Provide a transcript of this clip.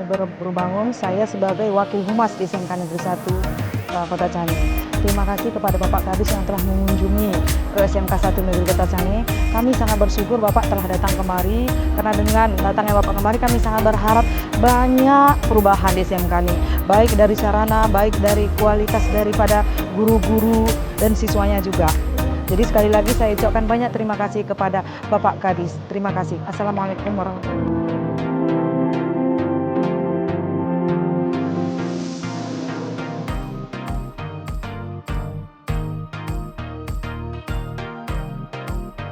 Berbangun, saya sebagai Wakil Humas di SMK Negeri 1 Kota Cane. Terima kasih kepada Bapak Kadis yang telah mengunjungi ke SMK 1 Negeri Kota Cane. Kami sangat bersyukur Bapak telah datang kemari, karena dengan datangnya Bapak kemari kami sangat berharap banyak perubahan di SMK ini, baik dari sarana, baik dari kualitas daripada guru-guru dan siswanya juga. Jadi sekali lagi saya ucapkan banyak terima kasih kepada Bapak Kadis. Terima kasih. Assalamualaikum warahmatullahi wabarakatuh.